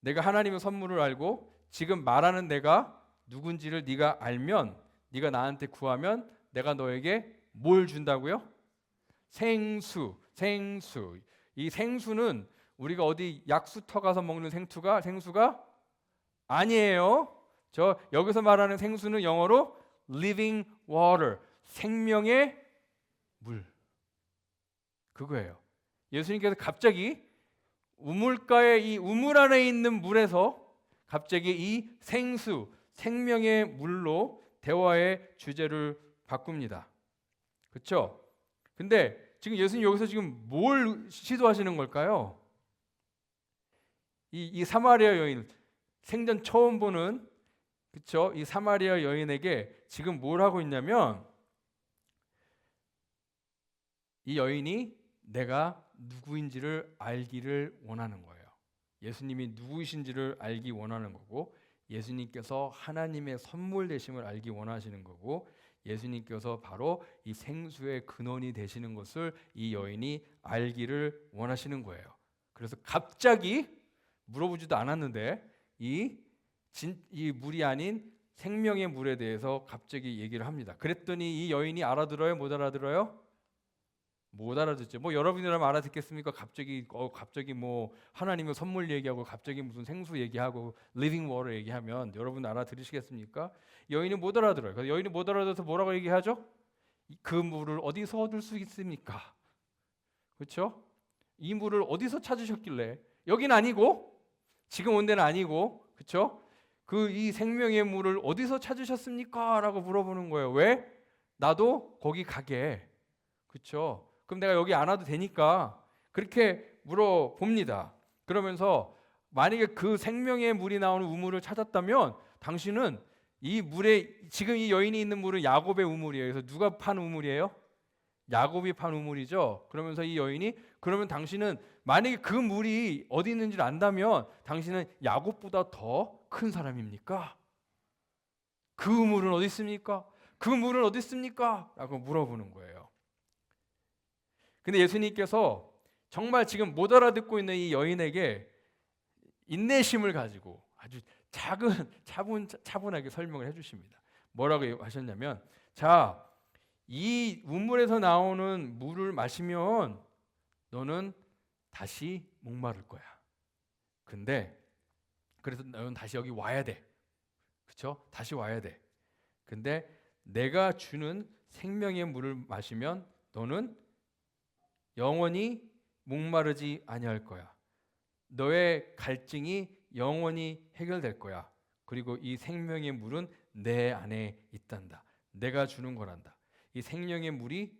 내가 하나님의 선물을 알고 지금 말하는 내가 누군지를 네가 알면 네가 나한테 구하면 내가 너에게 뭘 준다고요? 생수, 생수. 이 생수는 우리가 어디 약수터 가서 먹는 생수가 아니에요. 저 여기서 말하는 생수는 영어로 living water, 생명의 물. 그거예요. 예수님께서 갑자기 우물가에 이 우물 안에 있는 물에서 갑자기 이 생수, 생명의 물로 대화의 주제를 바꿉니다. 그렇죠? 근데 지금 예수님 여기서 지금 뭘 시도하시는 걸까요? 이 사마리아 여인, 생전 처음 보는, 그렇죠? 이 사마리아 여인에게 지금 뭘 하고 있냐면 이 여인이 내가 누구인지를 알기를 원하는 거예요. 예수님이 누구이신지를 알기 원하는 거고, 예수님께서 하나님의 선물 되심을 알기 원하시는 거고, 예수님께서 바로 이 생수의 근원이 되시는 것을 이 여인이 알기를 원하시는 거예요. 그래서 갑자기 물어보지도 않았는데 이 물이 아닌 생명의 물에 대해서 갑자기 얘기를 합니다. 그랬더니 이 여인이 알아들어요? 못 알아들어요? 못 알아듣죠. 뭐 여러분이라면 알아듣겠습니까? 갑자기 뭐 하나님의 선물 얘기하고 갑자기 무슨 생수 얘기하고 리빙 워터 얘기하면 여러분 알아들으시겠습니까? 여인이 못 알아들어요. 그래서 여인이 못 알아들어서 뭐라고 얘기하죠? 그 물을 어디서 얻을 수 있습니까? 그렇죠? 이 물을 어디서 찾으셨길래? 여긴 아니고 지금 온 데는 아니고, 그렇죠? 그 이 생명의 물을 어디서 찾으셨습니까? 라고 물어보는 거예요. 왜? 나도 거기 가게. 그렇죠? 그럼 내가 여기 안 와도 되니까 그렇게 물어봅니다. 그러면서 만약에 그 생명의 물이 나오는 우물을 찾았다면 당신은 이 물에 지금 이 여인이 있는 물은 야곱의 우물이에요. 그래서 누가 판 우물이에요? 야곱이 판 우물이죠. 그러면서 이 여인이 그러면 당신은 만약에 그 물이 어디 있는지를 안다면 당신은 야곱보다 더 큰 사람입니까? 그 우물은 어디 있습니까? 그 물은 어디 있습니까? 라고 물어보는 거예요. 근데 예수님께서 정말 지금 못 알아듣고 있는 이 여인에게 인내심을 가지고 아주 차분하게 설명을 해주십니다. 뭐라고 하셨냐면, 자, 이 우물에서 나오는 물을 마시면 너는 다시 목마를 거야. 근데 그래서 너는 다시 여기 와야 돼. 그렇죠? 다시 와야 돼. 근데 내가 주는 생명의 물을 마시면 너는 영원히 목마르지 아니할 거야. 너의 갈증이 영원히 해결될 거야. 그리고 이 생명의 물은 내 안에 있단다. 내가 주는 거란다. 이 생명의 물이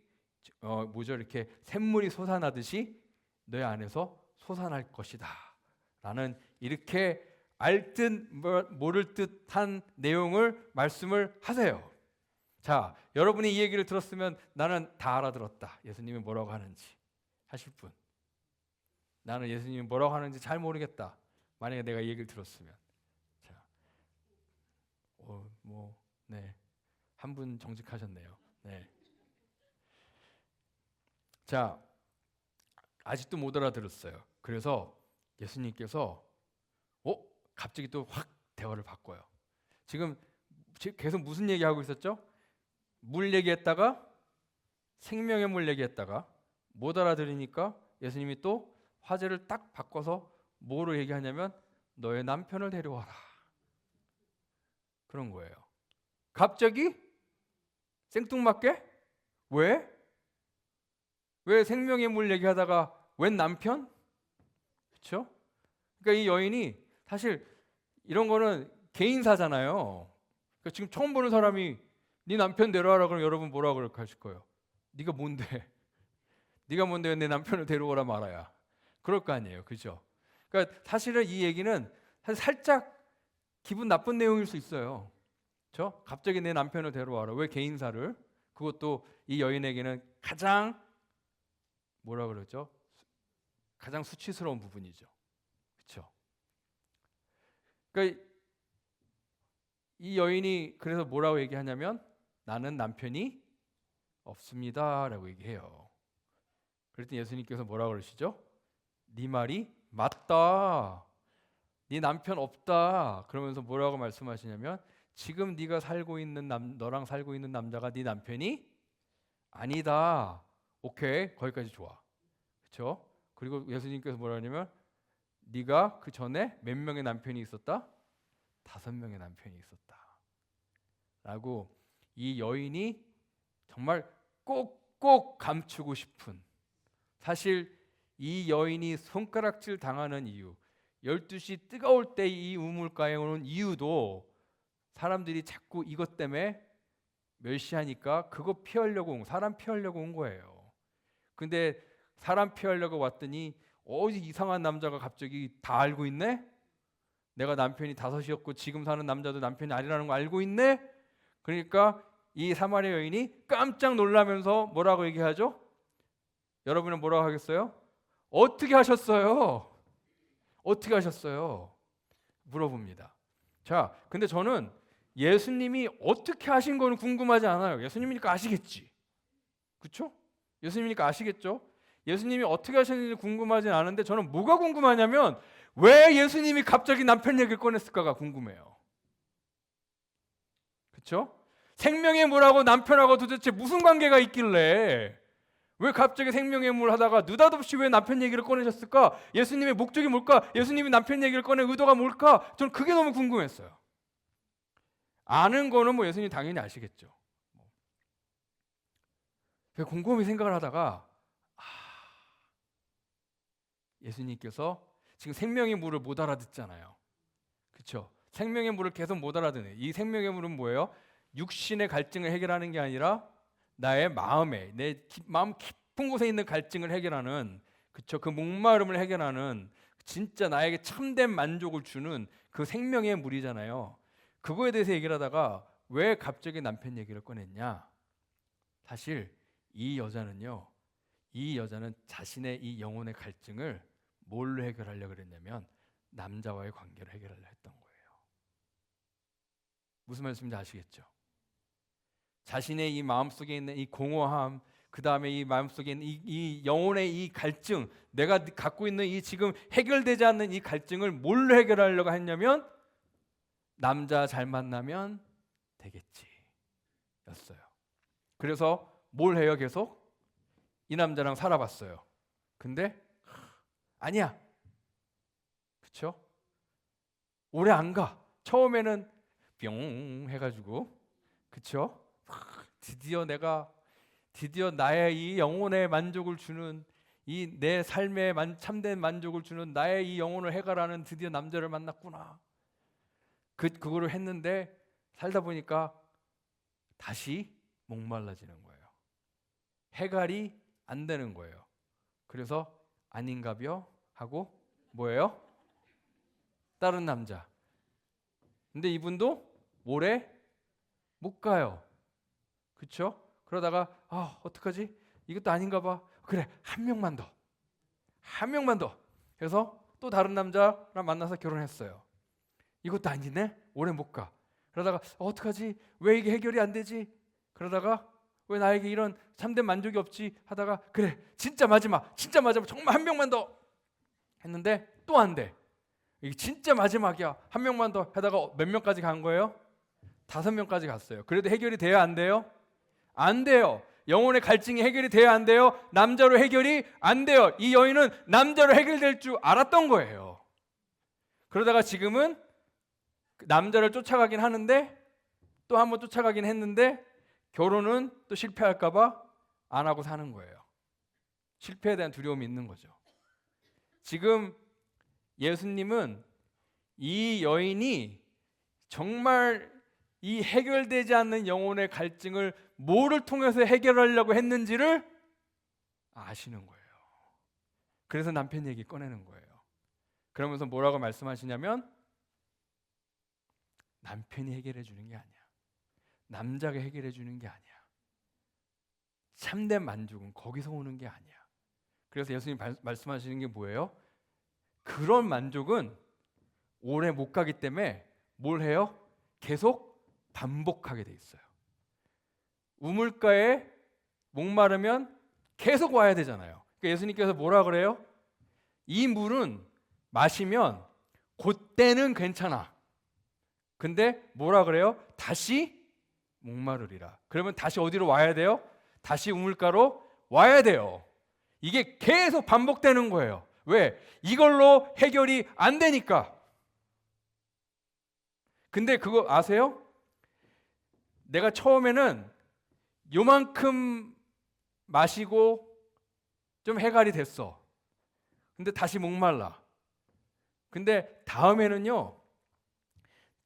이렇게 샘물이 솟아나듯이 너의 안에서 솟아날 것이다. 라는 이렇게 알 듯 모를 듯한 내용을 말씀을 하세요. 자, 여러분이 이 얘기를 들었으면 나는 다 알아들었다. 예수님이 뭐라고 하는지 하실 분. 나는 예수님이 뭐라고 하는지 잘 모르겠다. 만약에 내가 이 얘기를 들었으면. 자, 네, 한 분 정직하셨네요. 네. 자, 아직도 못 알아들었어요. 그래서 예수님께서 갑자기 또 확 대화를 바꿔요. 지금 계속 무슨 얘기하고 있었죠? 물 얘기했다가 생명의 물 얘기했다가 못 알아들으니까 예수님이 또 화제를 딱 바꿔서 뭐로 얘기하냐면 너의 남편을 데려와라. 그런 거예요. 갑자기 생뚱맞게? 왜? 왜 생명의 물 얘기하다가 웬 남편? 그렇죠? 그러니까 이 여인이 사실 이런 거는 개인사잖아요. 그러니까 지금 처음 보는 사람이 네 남편 데려와라 그러면 여러분 뭐라 그럴 하실 거예요? 네가 뭔데? 네가 뭔데 내 남편을 데려오라 말아야. 그럴 거 아니에요. 그죠? 그러니까 사실은 이 얘기는 사실 살짝 기분 나쁜 내용일 수 있어요. 그렇죠? 갑자기 내 남편을 데려와라. 왜 개인사를? 그것도 이 여인에게는 가장 뭐라 그러죠? 가장 수치스러운 부분이죠. 그렇죠? 그러니까 이 여인이 그래서 뭐라고 얘기하냐면 나는 남편이 없습니다라고 얘기해요. 그랬더니 예수님께서 뭐라고 그러시죠? 네 말이 맞다. 네 남편 없다. 그러면서 뭐라고 말씀하시냐면 지금 네가 살고 있는 너랑 살고 있는 남자가 네 남편이 아니다. 오케이, 거기까지 좋아. 그렇죠? 그리고 예수님께서 뭐라 하냐면 네가 그 전에 몇 명의 남편이 있었다? 5명의 남편이 있었다. 라고 이 여인이 정말 꼭꼭 감추고 싶은, 사실 이 여인이 손가락질 당하는 이유, 12시 뜨거울 때 이 우물가에 오는 이유도 사람들이 자꾸 이것 때문에 멸시하니까 그거 피하려고 사람 피하려고 온 거예요. 근데 사람 피하려고 왔더니 이상한 남자가 갑자기 다 알고 있네? 내가 남편이 5이었고 지금 사는 남자도 남편이 아니라는 거 알고 있네? 그러니까 이 사마리아 여인이 깜짝 놀라면서 뭐라고 얘기하죠? 여러분은 뭐라고 하겠어요? 어떻게 하셨어요? 어떻게 하셨어요? 물어봅니다. 자, 근데 저는 예수님이 어떻게 하신 거는 궁금하지 않아요. 예수님이니까 아시겠지. 그렇죠? 예수님이니까 아시겠죠? 예수님이 어떻게 하셨는지 궁금하진 않은데 저는 뭐가 궁금하냐면 왜 예수님이 갑자기 남편 얘기를 꺼냈을까가 궁금해요. 그렇죠? 생명의 물하고 남편하고 도대체 무슨 관계가 있길래 왜 갑자기 생명의 물 하다가 느닷없이 왜 남편 얘기를 꺼내셨을까? 예수님의 목적이 뭘까? 예수님이 남편 얘기를 꺼낸 의도가 뭘까? 저는 그게 너무 궁금했어요. 아는 거는 뭐 예수님 당연히 아시겠죠. 곰곰이 생각을 하다가 예수님께서 지금 생명의 물을 못 알아듣잖아요. 그렇죠? 생명의 물을 계속 못 알아듣는 이 생명의 물은 뭐예요? 육신의 갈증을 해결하는 게 아니라 나의 마음에 마음 깊은 곳에 있는 갈증을 해결하는, 그렇죠? 그 목마름을 해결하는 진짜 나에게 참된 만족을 주는 그 생명의 물이잖아요. 그거에 대해서 얘기를 하다가 왜 갑자기 남편 얘기를 꺼냈냐? 사실 이 여자는 자신의 이 영혼의 갈증을 뭘로 해결하려고 그랬냐면 남자와의 관계를 해결하려고 했던 거예요. 무슨 말씀인지 아시겠죠? 자신의 이 마음속에 있는 이 공허함, 그 다음에 이 마음속에 있는 이 영혼의 이 갈증, 내가 갖고 있는 이 지금 해결되지 않는 이 갈증을 뭘로 해결하려고 했냐면 남자 잘 만나면 되겠지 였어요. 그래서 뭘 해요? 계속 이 남자랑 살아봤어요. 근데 아니야. 그쵸? 오래 안 가. 처음에는 뿅 해가지고, 그쵸? 드디어 나의 이 영혼의 만족을 주는, 이 내 삶의 참된 만족을 주는 나의 이 영혼을 해결하는 드디어 남자를 만났구나. 그거를 했는데 살다 보니까 다시 목말라지는 거예요. 해결이 안 되는 거예요. 그래서 아닌가벼 하고 뭐예요? 다른 남자. 근데 이분도 오래 못 가요. 그렇죠? 그러다가 어떡하지? 이것도 아닌가 봐. 그래, 한 명만 더. 그래서 또 다른 남자랑 만나서 결혼했어요. 이것도 아니네? 오래 못 가. 그러다가 어떡하지? 왜 이게 해결이 안 되지? 그러다가 왜 나에게 이런 참된 만족이 없지? 하다가 그래, 진짜 마지막 정말 한 명만 더 했는데 또 안 돼. 이게 진짜 마지막이야. 한 명만 더 하다가 몇 명까지 간 거예요? 5명까지 갔어요. 그래도 해결이 돼야 안 돼요? 안 돼요. 영혼의 갈증이 해결이 돼야 안 돼요? 남자로 해결이 안 돼요. 이 여인은 남자로 해결될 줄 알았던 거예요. 그러다가 지금은 남자를 쫓아가긴 하는데 또 한 번 쫓아가긴 했는데 결혼은 또 실패할까 봐 안 하고 사는 거예요. 실패에 대한 두려움이 있는 거죠. 지금 예수님은 이 여인이 정말 이 해결되지 않는 영혼의 갈증을 뭐를 통해서 해결하려고 했는지를 아시는 거예요. 그래서 남편 얘기 꺼내는 거예요. 그러면서 뭐라고 말씀하시냐면 남편이 해결해 주는 게 아니야. 남자가 해결해 주는 게 아니야. 참된 만족은 거기서 오는 게 아니야. 그래서 예수님 말씀하시는 게 뭐예요? 그런 만족은 오래 못 가기 때문에 뭘 해요? 계속 반복하게 돼 있어요. 우물가에 목마르면 계속 와야 되잖아요. 그러니까 예수님께서 뭐라 그래요? 이 물은 마시면 그때는 괜찮아. 근데 뭐라 그래요? 다시 목마르리라. 그러면 다시 어디로 와야 돼요? 다시 우물가로 와야 돼요. 이게 계속 반복되는 거예요. 왜? 이걸로 해결이 안 되니까. 근데 그거 아세요? 내가 처음에는 요만큼 마시고 좀 해결이 됐어. 근데 다시 목말라. 근데 다음에는요,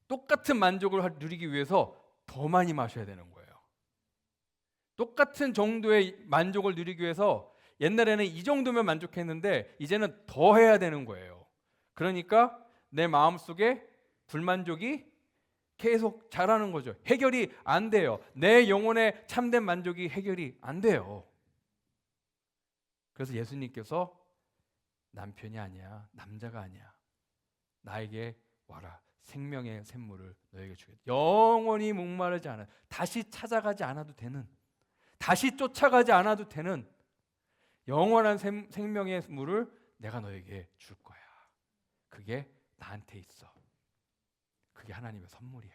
똑같은 만족을 누리기 위해서 더 많이 마셔야 되는 거예요. 똑같은 정도의 만족을 누리기 위해서 옛날에는 이 정도면 만족했는데 이제는 더 해야 되는 거예요. 그러니까 내 마음속에 불만족이 계속 자라는 거죠. 해결이 안 돼요. 내 영혼의 참된 만족이 해결이 안 돼요. 그래서 예수님께서 남편이 아니야, 남자가 아니야, 나에게 와라. 생명의 샘물을 너에게 주겠다. 영원히 목마르지 않아, 다시 찾아가지 않아도 되는, 다시 쫓아가지 않아도 되는 영원한 생명의 물을 내가 너에게 줄 거야. 그게 나한테 있어. 그게 하나님의 선물이야.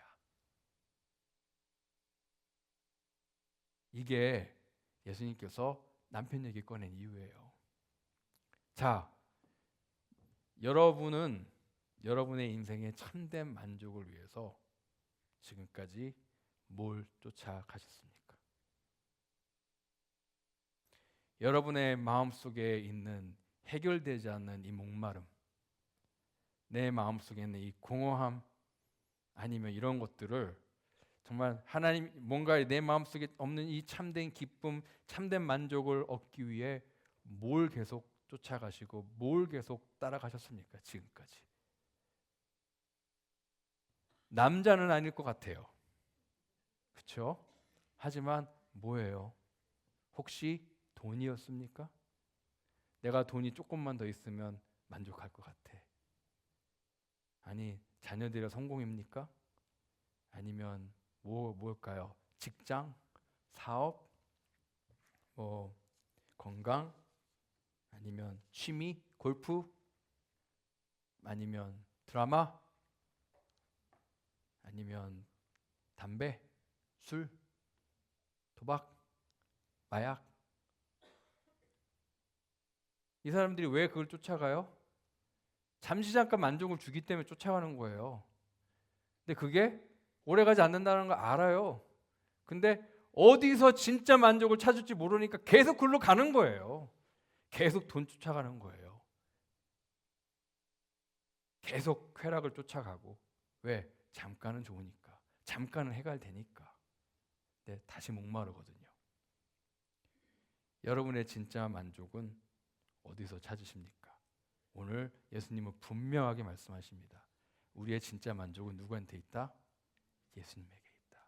이게 예수님께서 남편 얘기 꺼낸 이유예요. 자, 여러분은 여러분의 인생의 참된 만족을 위해서 지금까지 뭘 쫓아가셨습니까? 여러분의 마음속에 있는 해결되지 않는 이 목마름, 내 마음속에 있는 이 공허함, 아니면 이런 것들을 정말 하나님, 뭔가 내 마음속에 없는 이 참된 기쁨, 참된 만족을 얻기 위해 뭘 계속 쫓아가시고 뭘 계속 따라가셨습니까? 지금까지. 남자는 아닐 것 같아요. 그렇죠? 하지만 뭐예요? 혹시 돈이었습니까? 내가 돈이 조금만 더 있으면 만족할 것 같아. 아니, 자녀들의 성공입니까? 아니면 뭘까요? 직장, 사업, 건강, 아니면 취미, 골프, 아니면 드라마, 아니면 담배, 술, 도박, 마약. 이 사람들이 왜 그걸 쫓아가요? 잠시 잠깐 만족을 주기 때문에 쫓아가는 거예요. 근데 그게 오래가지 않는다는 걸 알아요. 근데 어디서 진짜 만족을 찾을지 모르니까 계속 글로 가는 거예요. 계속 돈 쫓아가는 거예요. 계속 쾌락을 쫓아가고. 왜? 잠깐은 좋으니까. 잠깐은 해결되니까. 근데 다시 목마르거든요. 여러분의 진짜 만족은 어디서 찾으십니까? 오늘 예수님은 분명하게 말씀하십니다. 우리의 진짜 만족은 누구한테 있다? 예수님에게 있다.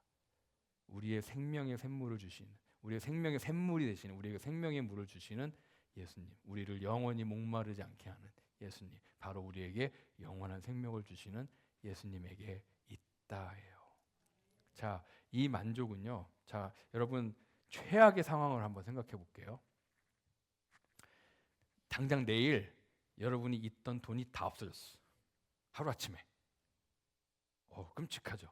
우리의 생명의 샘물을 주신, 우리의 생명의 샘물이 되시는, 우리에게 생명의 물을 주시는 예수님, 우리를 영원히 목마르지 않게 하는 예수님, 바로 우리에게 영원한 생명을 주시는 예수님에게 있다 해요. 자, 이 만족은요. 자, 여러분 최악의 상황을 한번 생각해 볼게요. 당장 내일 여러분이 있던 돈이 다 없어졌어. 하루아침에. 끔찍하죠.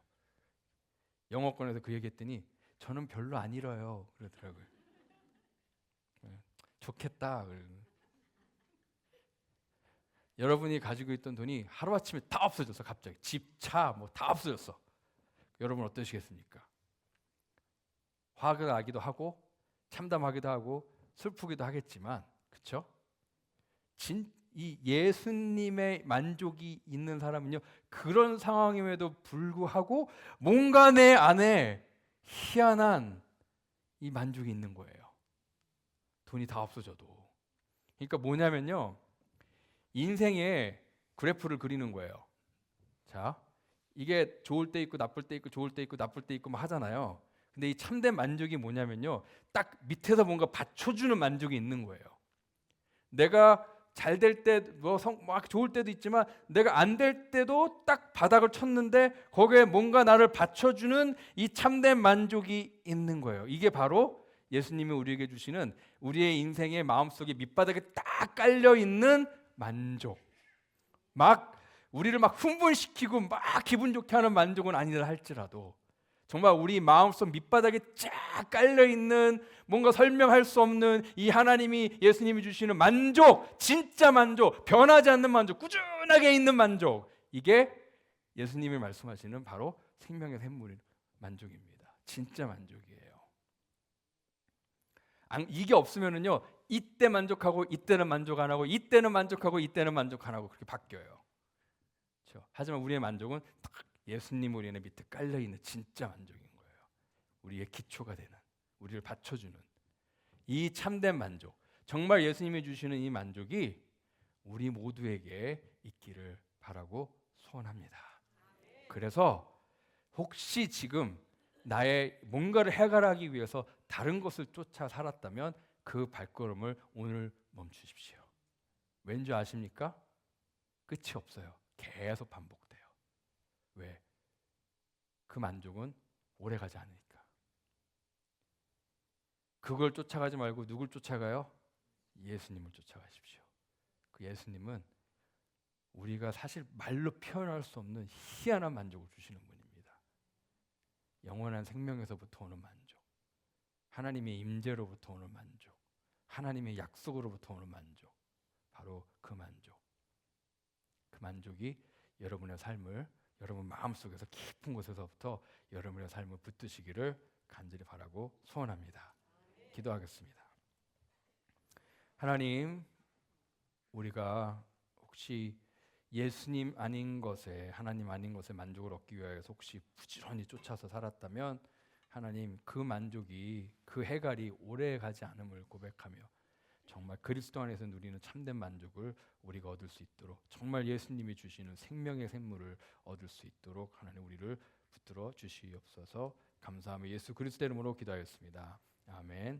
영어권에서 그 얘기했더니 저는 별로 안 잃어요. 그러더라고요. 좋겠다. 여러분이 가지고 있던 돈이 하루아침에 다 없어졌어. 갑자기 집, 차 뭐 다 없어졌어. 여러분 어떠시겠습니까? 화가 나기도 하고 참담하기도 하고 슬프기도 하겠지만, 그렇죠? 이 예수님의 만족이 있는 사람은요, 그런 상황임에도 불구하고 뭔가 내 안에 희한한 이 만족이 있는 거예요. 돈이 다 없어져도. 그러니까 뭐냐면요, 인생의 그래프를 그리는 거예요. 자, 이게 좋을 때 있고 나쁠 때 있고 좋을 때 있고 나쁠 때 있고 뭐 하잖아요. 근데 이 참된 만족이 뭐냐면요, 딱 밑에서 뭔가 받쳐주는 만족이 있는 거예요. 내가 잘 될 때 막 좋을 때도 있지만 내가 안 될 때도 딱 바닥을 쳤는데 거기에 뭔가 나를 받쳐주는 이 참된 만족이 있는 거예요. 이게 바로 예수님이 우리에게 주시는 우리의 인생의 마음속에 밑바닥에 딱 깔려 있는 만족. 막 우리를 막 흥분시키고 막 기분 좋게 하는 만족은 아니라 할지라도 정말 우리 마음속 밑바닥에 쫙 깔려 있는 뭔가 설명할 수 없는 이 하나님이 예수님이 주시는 만족, 진짜 만족, 변하지 않는 만족, 꾸준하게 있는 만족. 이게 예수님이 말씀하시는 바로 생명의 샘물인 만족입니다. 진짜 만족이에요. 이게 없으면은요, 이때 만족하고 이때는 만족 안 하고 이때는 만족하고 이때는 만족 안 하고 그렇게 바뀌어요. 그렇죠? 하지만 우리의 만족은 딱 예수님 우리 안에 밑에 깔려 있는 진짜 만족인 거예요. 우리의 기초가 되는, 우리를 받쳐주는 이 참된 만족, 정말 예수님이 주시는 이 만족이 우리 모두에게 있기를 바라고 소원합니다. 그래서 혹시 지금 나의 뭔가를 해결하기 위해서 다른 것을 쫓아 살았다면 그 발걸음을 오늘 멈추십시오. 왠지 아십니까? 끝이 없어요. 계속 반복돼요. 왜? 그 만족은 오래가지 않으니까. 그걸 쫓아가지 말고 누굴 쫓아가요? 예수님을 쫓아가십시오. 그 예수님은 우리가 사실 말로 표현할 수 없는 희한한 만족을 주시는 분입니다. 영원한 생명에서부터 오는 만족, 하나님의 임재로부터 오는 만족, 하나님의 약속으로부터 오는 만족, 바로 그 만족. 그 만족이 여러분의 삶을, 여러분 마음속에서 깊은 곳에서부터 여러분의 삶을 붙드시기를 간절히 바라고 소원합니다. 기도하겠습니다. 하나님, 우리가 혹시 예수님 아닌 것에, 하나님 아닌 것에 만족을 얻기 위해서 혹시 부지런히 쫓아서 살았다면 하나님, 그 만족이, 그 해갈이 오래 가지 않음을 고백하며 정말 그리스도 안에서 누리는 참된 만족을 우리가 얻을 수 있도록, 정말 예수님이 주시는 생명의 샘물을 얻을 수 있도록 하나님 우리를 붙들어 주시옵소서. 감사하며 예수 그리스도 이름으로 기도하였습니다. 아멘.